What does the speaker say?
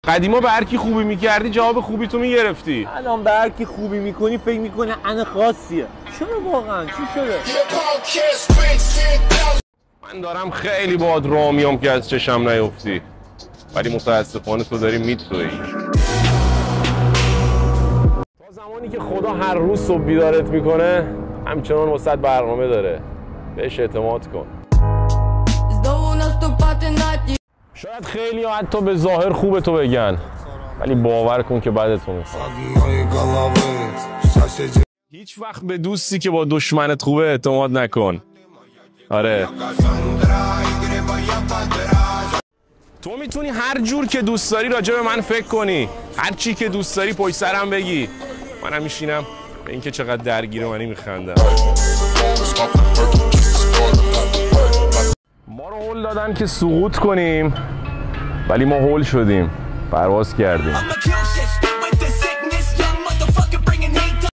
قدیما به هر کی خوبی میکردی جواب خوبی تو میگرفتی. الان به هر کی خوبی میکنی فکر میکنه ان خاصیه. چرا واقعا چی شده؟ من دارم خیلی باهات راه میام که از چشم نیفتی، ولی متاسفانه تو داری میتویی. تا زمانی که خدا هر روز صبح بیدارت میکنه همچنان واسط برنامه داره، بهش اعتماد کن. شاید خیلی ها حتی به ظاهر خوبه تو بگن، ولی باور کن که بعدت میخواد. هیچ وقت به دوستی که با دشمنت خوبه اعتماد نکن. آره، تو میتونی هر جور که دوست داری راجع به من فکر کنی، هر چی که دوست داری پشت سرم بگی، منم میشینم به اینکه چقدر درگیر منی میخندم. ما رو هول دادن که سقوط کنیم، ولی ما هول شدیم، پرواز کردیم.